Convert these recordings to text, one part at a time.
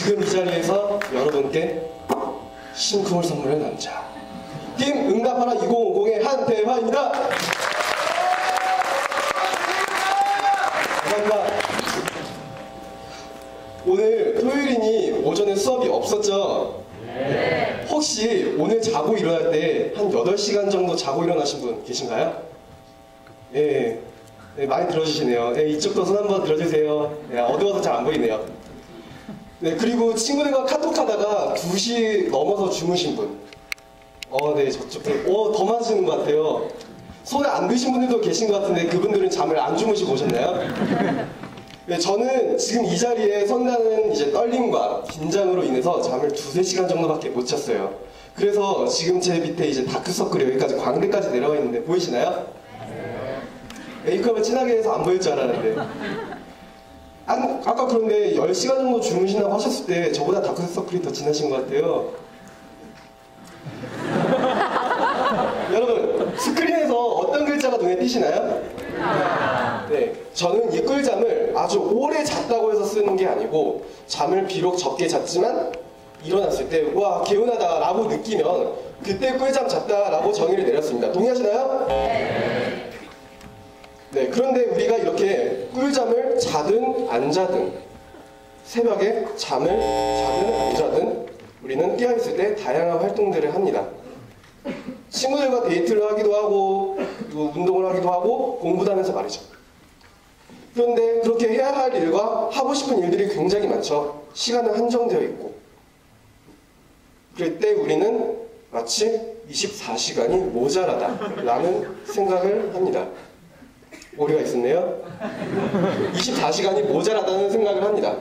지금 이 자리에서 여러분께 신쿵을 선물할 남자, 팀 응답하라 2050의 한대화입니다. 감사합니다. 오늘 토요일이니 오전에 수업이 없었죠? 네. 혹시 오늘 자고 일어날 때 한 8시간 정도 자고 일어나신 분 계신가요? 네, 네, 많이 들어주시네요. 네, 이쪽도 손 한번 들어주세요. 네, 어두워서 잘 안 보이네요. 네, 그리고 친구들과 카톡하다가 2시 넘어서 주무신 분. 네, 저쪽도. 더 많으시는 것 같아요. 손에 안 드신 분들도 계신 것 같은데 그분들은 잠을 안 주무시고 오셨나요? 네, 저는 지금 이 자리에 선다는 이제 떨림과 긴장으로 인해서 잠을 2~3시간 정도밖에 못 잤어요. 그래서 지금 제 밑에 이제 다크서클이 여기까지 광대까지 내려와 있는데 보이시나요? 메이크업을 진하게 해서 안 보일 줄 알았는데. 아까 그런데 10시간 정도 주무신다고 하셨을 때 저보다 다크서클이 더 진하신 것 같아요. 여러분, 스크린에서 어떤 글자가 눈에 띄시나요? 네, 저는 이 꿀잠을 아주 오래 잤다고 해서 쓰는 게 아니고 잠을 비록 적게 잤지만 일어났을 때 와 개운하다 라고 느끼면 그때 꿀잠 잤다 라고 정의를 내렸습니다. 동의하시나요? 네, 그런데 우리가 이렇게 꿀잠을 자든 안 자든 새벽에 잠을 자든 안 자든 우리는 깨어있을 때 다양한 활동들을 합니다. 친구들과 데이트를 하기도 하고 또 운동을 하기도 하고 공부도 하면서 말이죠. 그런데 그렇게 해야 할 일과 하고 싶은 일들이 굉장히 많죠. 시간은 한정되어 있고 그럴 때 우리는 마치 24시간이 모자라다라는 생각을 합니다. 오류가 있었네요. 24시간이 모자라다는 생각을 합니다.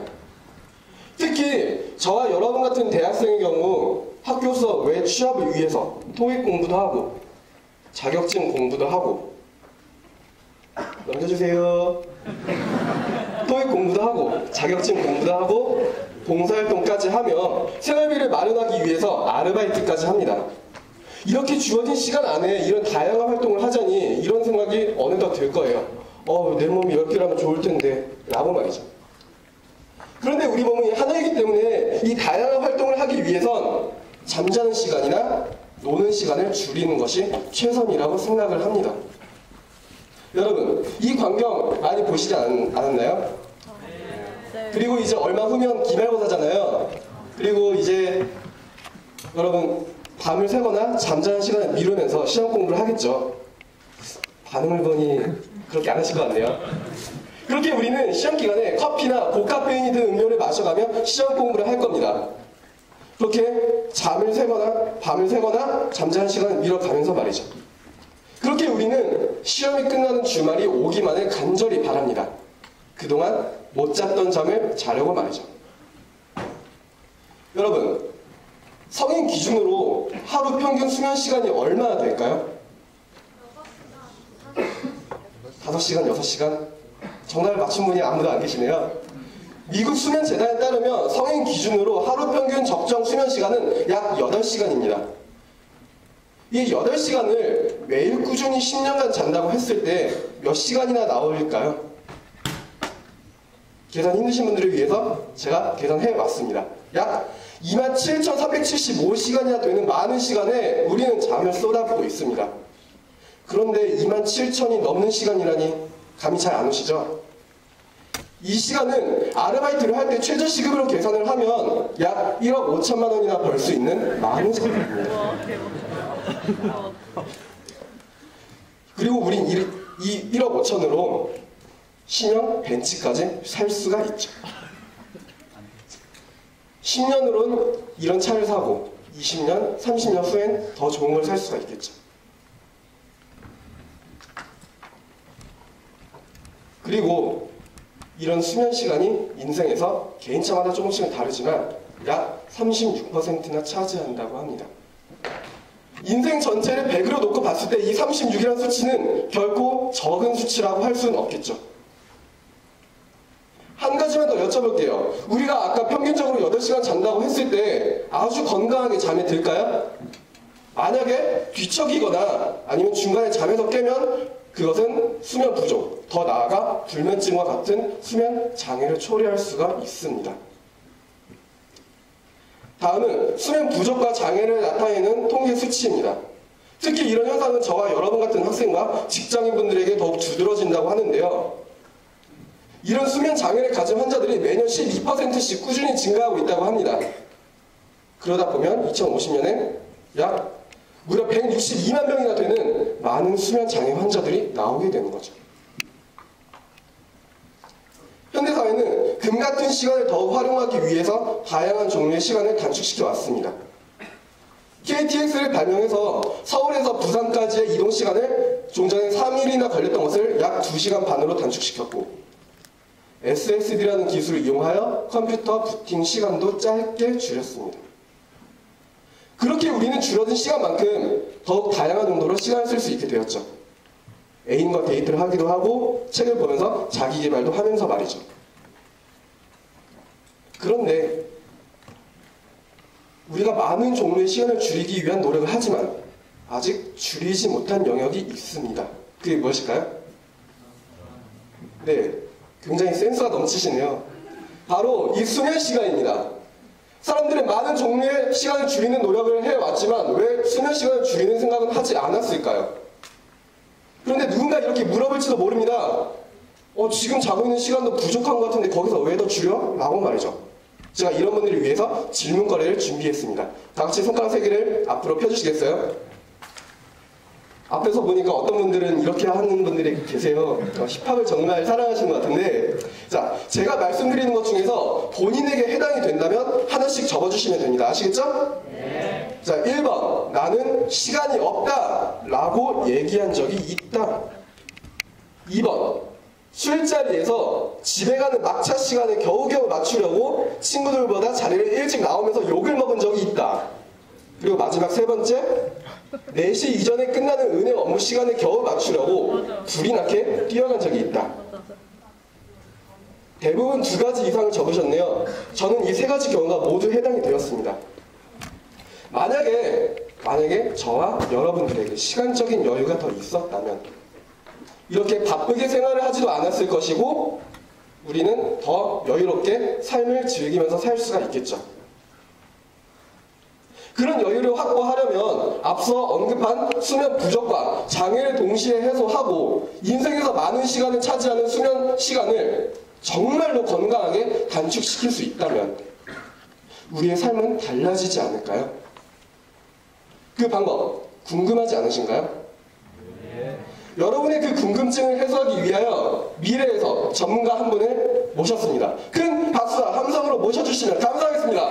특히 저와 여러분 같은 대학생의 경우 학교에서 왜 취업을 위해서 토익 공부도 하고 자격증 공부도 하고 넘겨주세요. 토익 공부도 하고 자격증 공부도 하고 봉사활동까지 하며 생활비를 마련하기 위해서 아르바이트까지 합니다. 이렇게 주어진 시간 안에 이런 다양한 활동을 하자니 이런 생각이 어느덧 들 거예요. 내 몸이 10개라면 좋을 텐데 라고 말이죠. 그런데 우리 몸이 하나이기 때문에 이 다양한 활동을 하기 위해선 잠자는 시간이나 노는 시간을 줄이는 것이 최선이라고 생각을 합니다. 여러분, 이 광경 많이 보시지 않았나요? 네. 그리고 이제 얼마 후면 기말고사잖아요. 그리고 이제 여러분 밤을 새거나 잠자는 시간을 미루면서 시험 공부를 하겠죠. 반응을 보니 그렇게 안 하실 것 같네요. 그렇게 우리는 시험 기간에 커피나 고카페인이 든 음료를 마셔가며 시험 공부를 할 겁니다. 그렇게 잠을 새거나 밤을 새거나 잠자는 시간을 미뤄가면서 말이죠. 그렇게 우리는 시험이 끝나는 주말이 오기만을 간절히 바랍니다. 그동안 못 잤던 잠을 자려고 말이죠. 여러분, 성인 기준으로 하루 평균 수면 시간이 얼마나 될까요? 5시간, 6시간? 정답을 맞춘 분이 아무도 안 계시네요. 미국 수면재단에 따르면 성인 기준으로 하루 평균 적정 수면 시간은 약 8시간입니다. 이 8시간을 매일 꾸준히 10년간 잔다고 했을 때 몇 시간이나 나올까요? 계산 힘드신 분들을 위해서 제가 계산해 왔습니다. 약 27,375시간이나 되는 많은 시간에 우리는 잠을 쏟아붓고 있습니다. 그런데 27,000이 넘는 시간이라니 감이 잘 안 오시죠? 이 시간은 아르바이트를 할 때 최저시급으로 계산을 하면 약 1억 5천만 원이나 벌 수 있는 많은 시간입니다. 그리고 우린 이 1억 5천으로 신형 벤츠까지 살 수가 있죠. 10년으로는 이런 차를 사고 20년, 30년 후엔 더 좋은 걸 살 수가 있겠죠. 그리고 이런 수면 시간이 인생에서 개인차마다 조금씩은 다르지만 약 36%나 차지한다고 합니다. 인생 전체를 100으로 놓고 봤을 때 이 36이라는 수치는 결코 적은 수치라고 할 수는 없겠죠. 한 가지만 더 여쭤볼게요. 우리가 아까 평균적으로 8시간 잔다고 했을 때 아주 건강하게 잠에 들까요? 만약에 뒤척이거나 아니면 중간에 잠에서 깨면 그것은 수면 부족, 더 나아가 불면증과 같은 수면 장애를 초래할 수가 있습니다. 다음은 수면 부족과 장애를 나타내는 통계 수치입니다. 특히 이런 현상은 저와 여러분 같은 학생과 직장인분들에게 더욱 두드러진다고 하는데요. 이런 수면 장애를 가진 환자들이 매년 12%씩 꾸준히 증가하고 있다고 합니다. 그러다 보면 2050년에 약 무려 162만 명이나 되는 많은 수면 장애 환자들이 나오게 되는 거죠. 현대사회는 금 같은 시간을 더욱 활용하기 위해서 다양한 종류의 시간을 단축시켜 왔습니다. KTX를 발명해서 서울에서 부산까지의 이동 시간을 종전에 3일이나 걸렸던 것을 약 2시간 반으로 단축시켰고, SSD라는 기술을 이용하여 컴퓨터 부팅 시간도 짧게 줄였습니다. 그렇게 우리는 줄어든 시간만큼 더욱 다양한 용도로 시간을 쓸 수 있게 되었죠. 애인과 데이트를 하기도 하고 책을 보면서 자기 개발도 하면서 말이죠. 그런데 우리가 많은 종류의 시간을 줄이기 위한 노력을 하지만 아직 줄이지 못한 영역이 있습니다. 그게 무엇일까요? 네, 굉장히 센스가 넘치시네요. 바로 이 수면 시간입니다. 사람들은 많은 종류의 시간을 줄이는 노력을 해왔지만 왜 수면 시간을 줄이는 생각은 하지 않았을까요? 그런데 누군가 이렇게 물어볼지도 모릅니다. 지금 자고 있는 시간도 부족한 것 같은데 거기서 왜 더 줄여? 라고 말이죠. 제가 이런 분들을 위해서 질문거래를 준비했습니다. 다 같이 손가락 3개를 앞으로 펴주시겠어요? 앞에서 보니까 어떤 분들은 이렇게 하는 분들이 계세요. 힙합을 정말 사랑하시는 것 같은데, 자, 제가 말씀드리는 것 중에서 본인에게 해당이 된다면 하나씩 적어주시면 됩니다. 아시겠죠? 네. 자, 1번. 나는 시간이 없다 라고 얘기한 적이 있다. 2번. 술자리에서 집에 가는 막차 시간에 겨우겨우 맞추려고 친구들보다 자리를 일찍 나오면서 욕을 먹은 적이 있다. 그리고 마지막 3번째. 4시 이전에 끝나는 은행 업무 시간에 겨우 맞추려고 불이 나게 뛰어간 적이 있다. 대부분 2가지 이상을 적으셨네요. 저는 이 3가지 경우가 모두 해당이 되었습니다. 만약에 저와 여러분들에게 시간적인 여유가 더 있었다면 이렇게 바쁘게 생활을 하지도 않았을 것이고 우리는 더 여유롭게 삶을 즐기면서 살 수가 있겠죠. 그런 여유를 확보하려면 앞서 언급한 수면 부족과 장애를 동시에 해소하고 인생에서 많은 시간을 차지하는 수면 시간을 정말로 건강하게 단축시킬 수 있다면 우리의 삶은 달라지지 않을까요? 그 방법 궁금하지 않으신가요? 네. 여러분의 그 궁금증을 해소하기 위하여 미래에서 전문가 한 분을 모셨습니다. 큰 박수와 함성으로 모셔주시면 감사하겠습니다.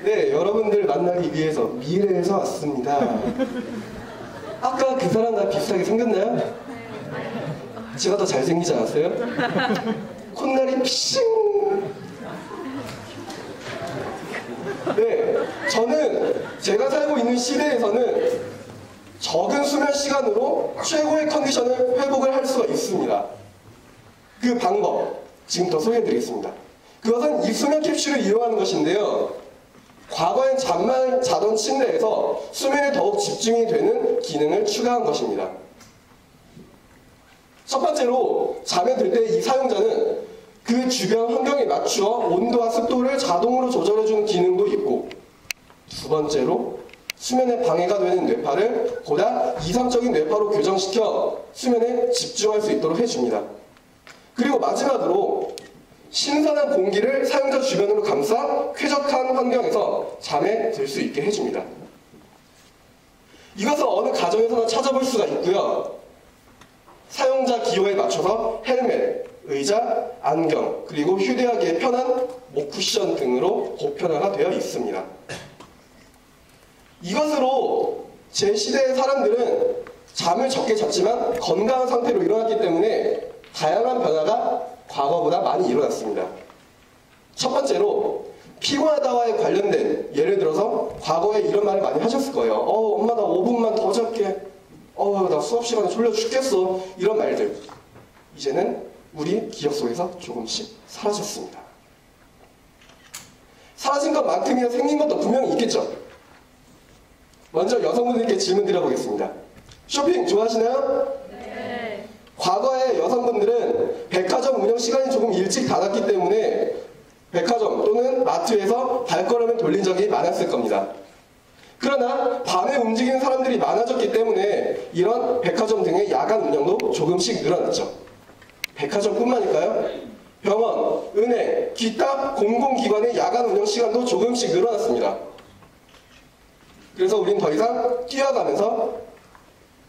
네, 여러분들 만나기 위해서 미래에서 왔습니다. 아까 그 사람과 비슷하게 생겼나요? 제가 더 잘생기지 않았어요? 콧날이 피싱! 네, 저는 제가 살고 있는 시대에서는 적은 수면 시간으로 최고의 컨디션을 회복을 할 수가 있습니다. 그 방법 지금부터 소개해드리겠습니다. 그것은 이 수면 캡슐을 이용하는 것인데요. 과거엔 잠만 자던 침대에서 수면에 더욱 집중이 되는 기능을 추가한 것입니다. 첫 번째로 잠에 들 때 이 사용자는 그 주변 환경에 맞추어 온도와 습도를 자동으로 조절해주는 기능도 있고, 두 번째로 수면에 방해가 되는 뇌파를 보다 이상적인 뇌파로 교정시켜 수면에 집중할 수 있도록 해줍니다. 그리고 마지막으로 신선한 공기를 사용자 주변으로 감싸 쾌적한 환경에서 잠에 들 수 있게 해줍니다. 이것은 어느 가정에서나 찾아볼 수가 있고요. 사용자 기호에 맞춰서 헬멧, 의자, 안경, 그리고 휴대하기에 편한 목 쿠션 등으로 보편화가 되어 있습니다. 이것으로 제 시대의 사람들은 잠을 적게 잤지만 건강한 상태로 일어났기 때문에 다양한 변화가 과거보다 많이 일어났습니다. 첫 번째로 피곤하다와에 관련된, 예를 들어서 과거에 이런 말을 많이 하셨을 거예요. 엄마 나 5분만 더 잘게. 나 수업 시간에 졸려 죽겠어. 이런 말들 이제는 우리 기억 속에서 조금씩 사라졌습니다. 사라진 것만큼이나 생긴 것도 분명히 있겠죠. 먼저 여성분들께 질문 드려보겠습니다. 쇼핑 좋아하시나요? 네. 과거에 여성분들은 백화점 운영 시간이 조금 일찍 닫았기 때문에 백화점 또는 마트에서 발걸음을 돌린 적이 많았을 겁니다. 그러나 밤에 움직이는 사람들이 많아졌기 때문에 이런 백화점 등의 야간 운영도 조금씩 늘어났죠. 백화점뿐만일까요? 병원, 은행, 기타 공공기관의 야간 운영 시간도 조금씩 늘어났습니다. 그래서 우린 더 이상 뛰어가면서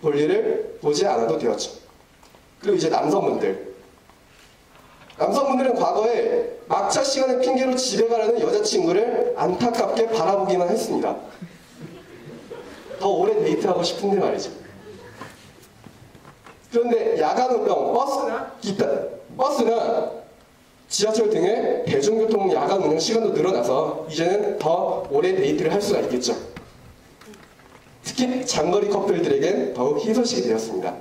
볼일을 보지 않아도 되었죠. 그리고 이제 남성분들은 과거에 막차 시간을 핑계로 집에 가려는 여자친구를 안타깝게 바라보기만 했습니다. 더 오래 데이트하고 싶은데 말이죠. 그런데 야간 운영, 버스나 지하철 등의 대중교통 야간 운영 시간도 늘어나서 이제는 더 오래 데이트를 할 수가 있겠죠. 특히 장거리 커플들에겐 더욱 희소식이 되었습니다.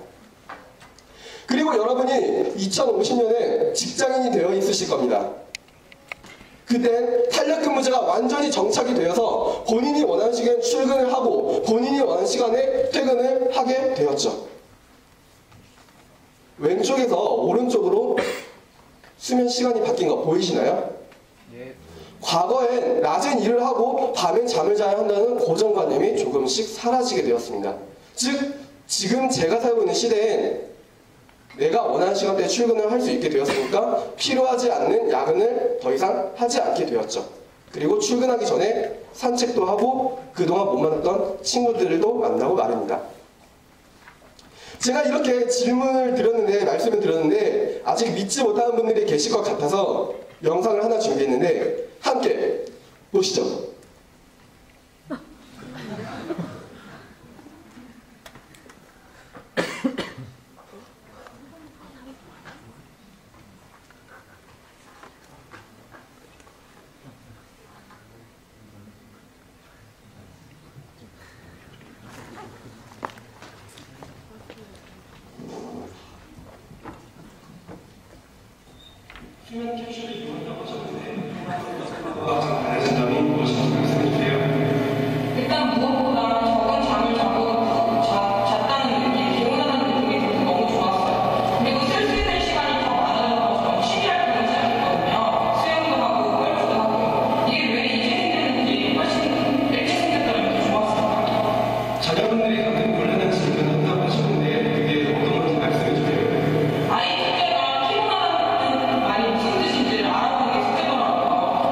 그리고 여러분이 2050년에 직장인이 되어 있으실 겁니다. 그땐 탄력근무제가 완전히 정착이 되어서 본인이 원하는 시간에 출근을 하고 본인이 원하는 시간에 퇴근을 하게 되었죠. 왼쪽에서 오른쪽으로 수면 시간이 바뀐 거 보이시나요? 예. 과거엔 낮엔 일을 하고 밤엔 잠을 자야 한다는 고정관념이 조금씩 사라지게 되었습니다. 즉, 지금 제가 살고 있는 시대엔 내가 원하는 시간대에 출근을 할 수 있게 되었으니까 필요하지 않는 야근을 더 이상 하지 않게 되었죠. 그리고 출근하기 전에 산책도 하고 그동안 못 만났던 친구들도 만나고 말입니다. 제가 이렇게 말씀을 드렸는데 아직 믿지 못하는 분들이 계실 것 같아서 영상을 하나 준비했는데 함께 보시죠. 수면 캡슐이 이용한다고 하셨는데 가장 달라진 점이 무엇인지 말씀해주세요. 일단 무엇보다 적은 잠을 자고 잤다는 느낌, 개운하다는 느낌이 너무 좋았어요. 그리고 쓸 수 있는 시간이 더 많아져서 취미 활동을 시작했거든요. 수영도 하고 골프도 하고. 이게 왜 이제 생겼는지 훨씬 일찍 생겼다는 게 좋았어요. 자녀분들이 가끔 곤란한 질문을 한다고 하셨는데 그게 어떤 건지 말씀해주세요. 아이 숙제가 피곤하다는 말이 무슨 뜻인지를 알아보는 게 숙제더라고요.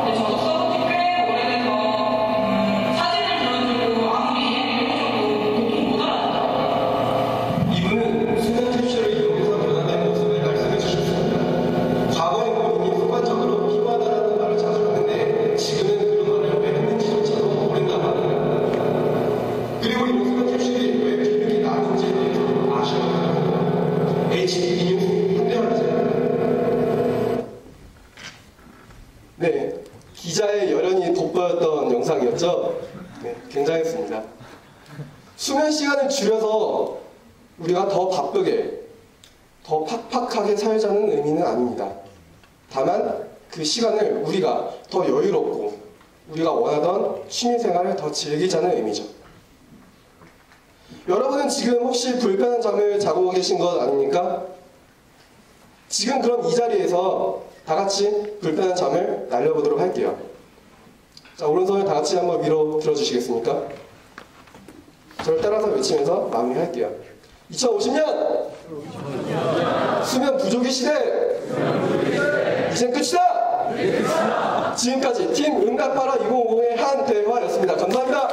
근데 저도 써본 지 꽤 오래돼서 사진을 들어주고 아무리 얘기를 해줘도 보통 못 알아듣더라고요. 이분은 수면 캡슐을 이용해서 변화된 모습을 말씀해 주셨습니다. 과거에 본인이 습관적으로 피곤하다는 말을 자주 했는데 지금은 그런 말을 왜 했는지조차도 모른다고 합니다. 그리고 이 수면 캡슐이 왜 기능이 나는지에 대해서 아셔야 합니다. HDB 뉴스 한대환입니다. 네, 기자의 열연이 돋보였던 영상이었죠. 네, 굉장했습니다. 수면 시간을 줄여서 우리가 더 바쁘게, 더 팍팍하게 살자는 의미는 아닙니다. 다만 그 시간을 우리가 더 여유롭고 우리가 원하던 취미생활을 더 즐기자는 의미죠. 여러분은 지금 혹시 불편한 잠을 자고 계신 것 아닙니까? 지금 그럼 이 자리에서 다 같이 불편한 잠을 날려보도록 할게요. 자, 오른손을 다 같이 한번 위로 들어주시겠습니까? 저를 따라서 외치면서 마무리할게요. 2050년 수면 부족의 시대 이젠 끝이다. 지금까지 팀 응답하라 2050의 한대화였습니다. 감사합니다.